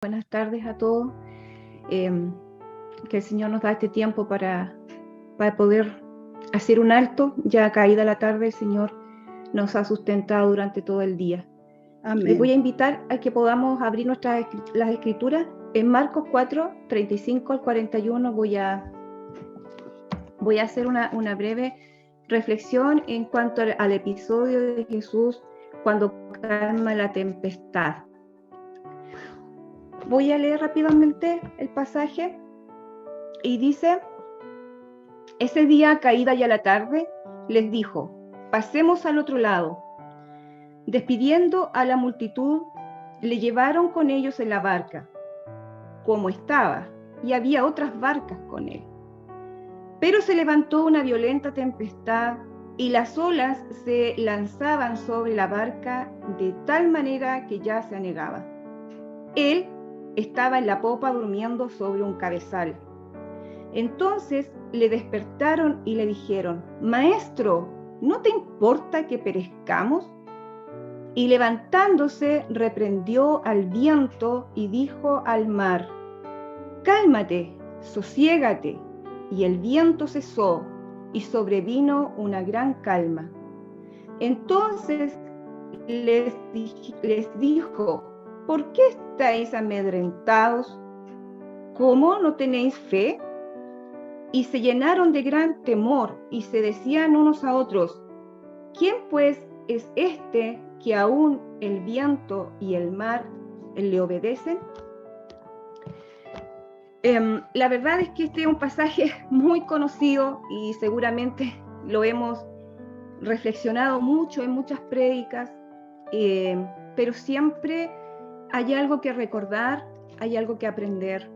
Buenas tardes a todos. Que el Señor nos da este tiempo para poder hacer un alto. Ya caída la tarde, el Señor nos ha sustentado durante todo el día. Amén. Les voy a invitar a que podamos abrir las escrituras en Marcos 4, 35 al 41. Voy a hacer una breve reflexión en cuanto al episodio de Jesús cuando calma la tempestad. Voy a leer rápidamente el pasaje y dice: ese día, caída ya la tarde, les dijo: pasemos al otro lado. Despidiendo a la multitud, le llevaron con ellos en la barca, como estaba, y había otras barcas con él. Pero se levantó una violenta tempestad y las olas se lanzaban sobre la barca de tal manera que ya se anegaba. Él estaba en la popa durmiendo sobre un cabezal. Entonces le despertaron y le dijeron: Maestro, ¿no te importa que perezcamos? Y levantándose reprendió al viento y dijo al mar: Cálmate, sosiégate. Y el viento cesó y sobrevino una gran calma. Entonces les dijo: ¿por qué estáis amedrentados? ¿Cómo no tenéis fe? Y se llenaron de gran temor y se decían unos a otros: ¿quién pues es este que aún el viento y el mar le obedecen? La verdad es que este es un pasaje muy conocido y seguramente lo hemos reflexionado mucho en muchas prédicas, pero siempre hay algo que recordar, hay algo que aprender.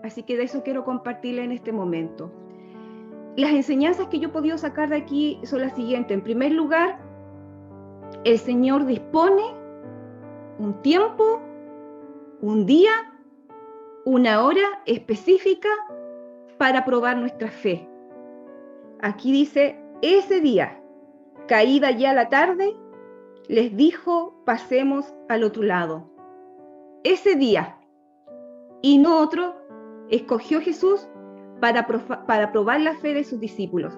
Así que de eso quiero compartirle en este momento. Las enseñanzas que yo he podido sacar de aquí son las siguientes. En primer lugar, el Señor dispone un tiempo, un día, una hora específica para probar nuestra fe. Aquí dice: ese día, caída ya la tarde, les dijo: pasemos al otro lado. Ese día, y no otro, escogió Jesús para probar la fe de sus discípulos.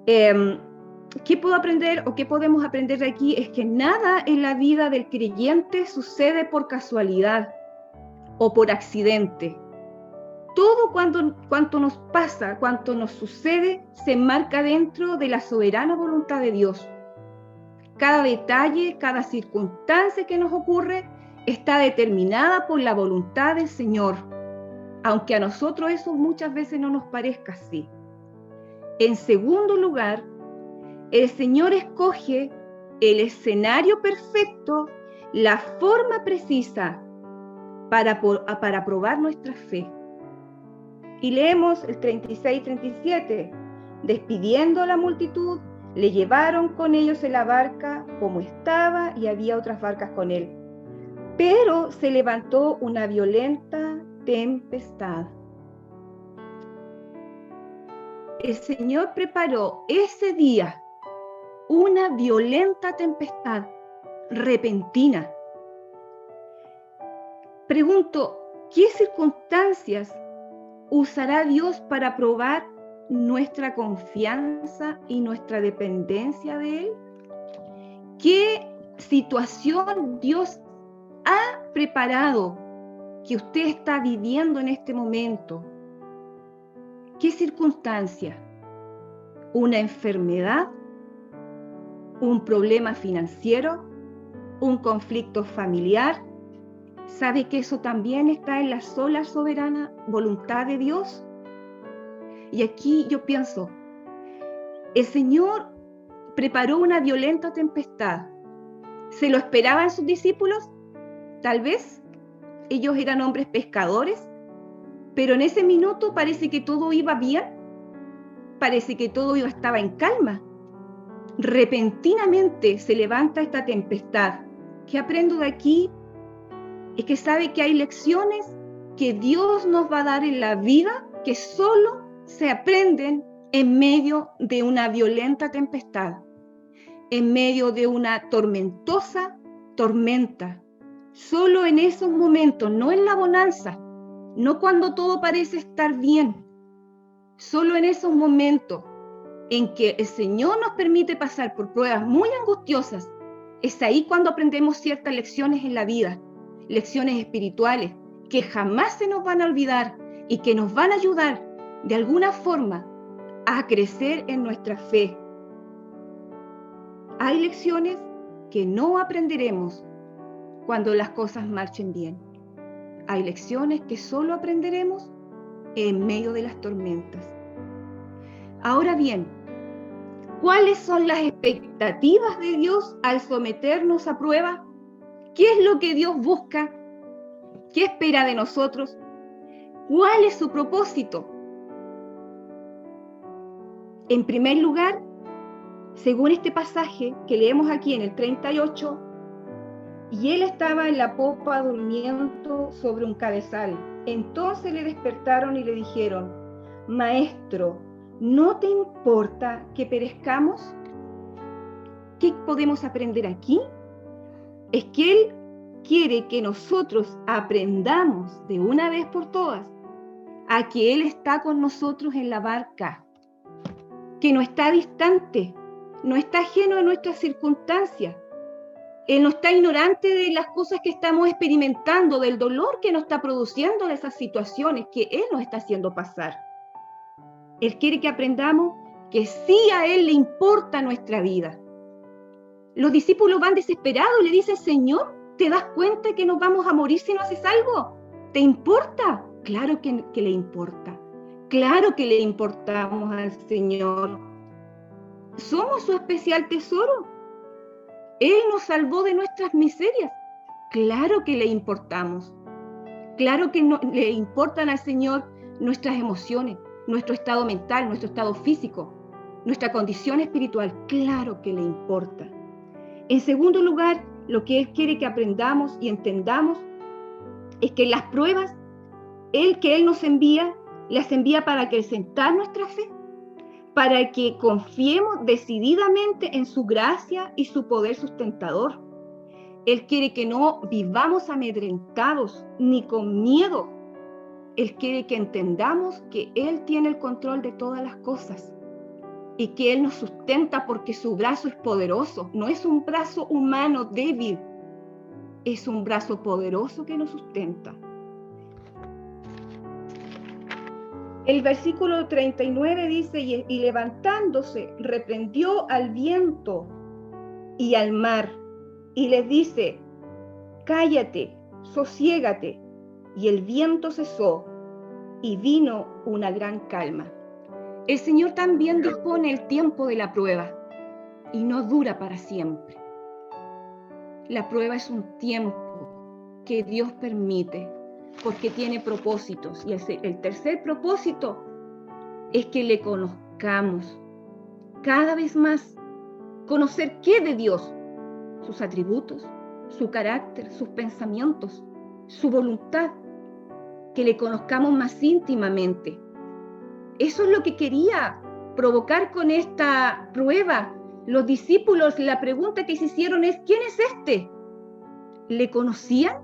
¿Qué puedo aprender o qué podemos aprender de aquí? Es que nada en la vida del creyente sucede por casualidad o por accidente. Todo cuanto nos pasa, cuanto nos sucede, se enmarca dentro de la soberana voluntad de Dios. Cada detalle, cada circunstancia que nos ocurre está determinada por la voluntad del Señor, aunque a nosotros eso muchas veces no nos parezca así. En segundo lugar, el Señor escoge el escenario perfecto, la forma precisa para probar nuestra fe. Y leemos el 36-37. Despidiendo a la multitud, le llevaron con ellos en la barca como estaba, y había otras barcas con él. Pero se levantó una violenta tempestad. El Señor preparó ese día una violenta tempestad repentina. Pregunto, ¿qué circunstancias usará Dios para probar nuestra confianza y nuestra dependencia de Él? ¿Qué situación Dios ha preparado que usted está viviendo en este momento? ¿Qué circunstancia? ¿Una enfermedad? ¿Un problema financiero? ¿Un conflicto familiar? ¿Sabe que eso también está en la sola soberana voluntad de Dios? Y aquí yo pienso, el Señor preparó una violenta tempestad. ¿Se lo esperaban sus discípulos? Tal vez. Ellos eran hombres pescadores, pero en ese minuto parece que todo iba bien, parece que todo estaba en calma. Repentinamente se levanta esta tempestad. ¿Qué aprendo de aquí? Es que sabe que hay lecciones que Dios nos va a dar en la vida que solo se aprenden en medio de una violenta tempestad, en medio de una tormentosa tormenta. Solo en esos momentos, no en la bonanza, no cuando todo parece estar bien, solo en esos momentos en que el Señor nos permite pasar por pruebas muy angustiosas, es ahí cuando aprendemos ciertas lecciones en la vida, lecciones espirituales que jamás se nos van a olvidar y que nos van a ayudar de alguna forma a crecer en nuestra fe. Hay lecciones que no aprenderemos cuando las cosas marchen bien. Hay lecciones que solo aprenderemos en medio de las tormentas. Ahora bien, ¿cuáles son las expectativas de Dios al someternos a prueba? ¿Qué es lo que Dios busca? ¿Qué espera de nosotros? ¿Cuál es su propósito? En primer lugar, según este pasaje que leemos aquí en el 38, y él estaba en la popa durmiendo sobre un cabezal. Entonces le despertaron y le dijeron: Maestro, ¿no te importa que perezcamos? ¿Qué podemos aprender aquí? Es que Él quiere que nosotros aprendamos de una vez por todas a que Él está con nosotros en la barca, que no está distante, no está ajeno a nuestras circunstancias. Él no está ignorante de las cosas que estamos experimentando, del dolor que nos está produciendo de esas situaciones que Él nos está haciendo pasar. Él quiere que aprendamos que sí a Él le importa nuestra vida. Los discípulos van desesperados y le dicen: Señor, ¿te das cuenta que nos vamos a morir si no haces algo? ¿Te importa? Claro que le importa. Claro que le importamos al Señor. Somos su especial tesoro. Él nos salvó de nuestras miserias. Claro que le importamos. Claro que le importan al Señor nuestras emociones, nuestro estado mental, nuestro estado físico, nuestra condición espiritual. Claro que le importa. En segundo lugar, lo que Él quiere que aprendamos y entendamos es que las pruebas, que Él nos envía, las envía para acrecentar nuestra fe, para que confiemos decididamente en su gracia y su poder sustentador. Él quiere que no vivamos amedrentados ni con miedo. Él quiere que entendamos que Él tiene el control de todas las cosas y que Él nos sustenta porque su brazo es poderoso. No es un brazo humano débil, es un brazo poderoso que nos sustenta. El versículo 39 dice: y levantándose, reprendió al viento y al mar, y les dice: cállate, sosiégate. Y el viento cesó, y vino una gran calma. El Señor también dispone el tiempo de la prueba, y no dura para siempre. La prueba es un tiempo que Dios permite, porque tiene propósitos. Y el tercer propósito es que le conozcamos cada vez más. Conocer qué de Dios: sus atributos, su carácter, sus pensamientos, su voluntad. Que le conozcamos más íntimamente. Eso es lo que quería provocar con esta prueba. Los discípulos, la pregunta que se hicieron es: ¿quién es este? ¿Le conocían?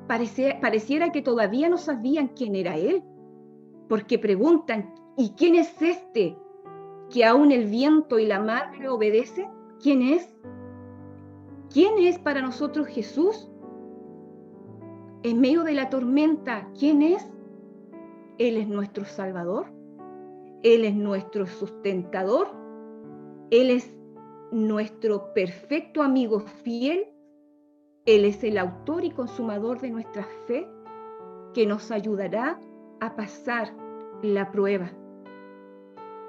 Pareciera que todavía no sabían quién era Él, porque preguntan: ¿y quién es este que aún el viento y la mar le obedecen? ¿Quién es? ¿Quién es para nosotros Jesús? En medio de la tormenta, ¿quién es? Él es nuestro Salvador, Él es nuestro sustentador, Él es nuestro perfecto amigo fiel, Él es el autor y consumador de nuestra fe, que nos ayudará a pasar la prueba.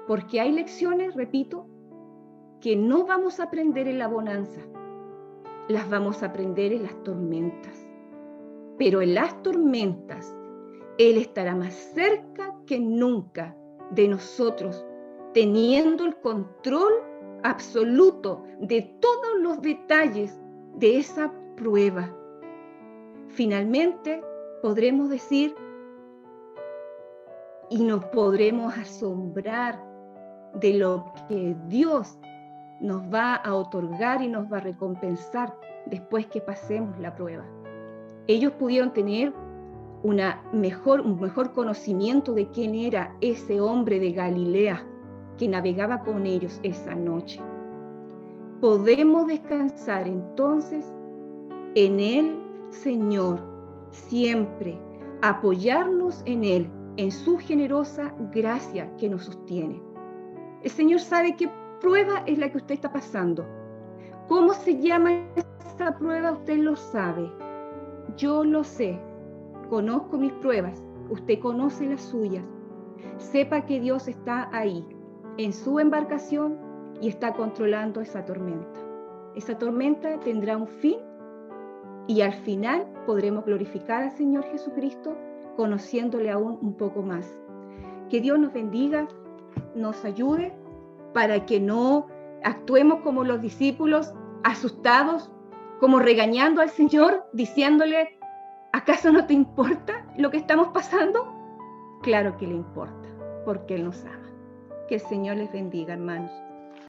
Porque hay lecciones, repito, que no vamos a aprender en la bonanza, las vamos a aprender en las tormentas. Pero en las tormentas, Él estará más cerca que nunca de nosotros, teniendo el control absoluto de todos los detalles de esa prueba. Finalmente, podremos decir y nos podremos asombrar de lo que Dios nos va a otorgar y nos va a recompensar después que pasemos la prueba. Ellos pudieron tener un mejor conocimiento de quién era ese hombre de Galilea que navegaba con ellos esa noche. Podemos descansar entonces en el Señor, siempre apoyarnos en Él, en su generosa gracia que nos sostiene. El Señor sabe qué prueba es la que usted está pasando. ¿Cómo se llama esa prueba? Usted lo sabe. Yo lo sé. Conozco mis pruebas. Usted conoce las suyas. Sepa que Dios está ahí, en su embarcación, y está controlando esa tormenta. Esa tormenta tendrá un fin y al final podremos glorificar al Señor Jesucristo conociéndole aún un poco más. Que Dios nos bendiga, nos ayude para que no actuemos como los discípulos, asustados, como regañando al Señor, diciéndole, ¿acaso no te importa lo que estamos pasando? Claro que le importa, porque Él nos ama. Que el Señor les bendiga, hermanos.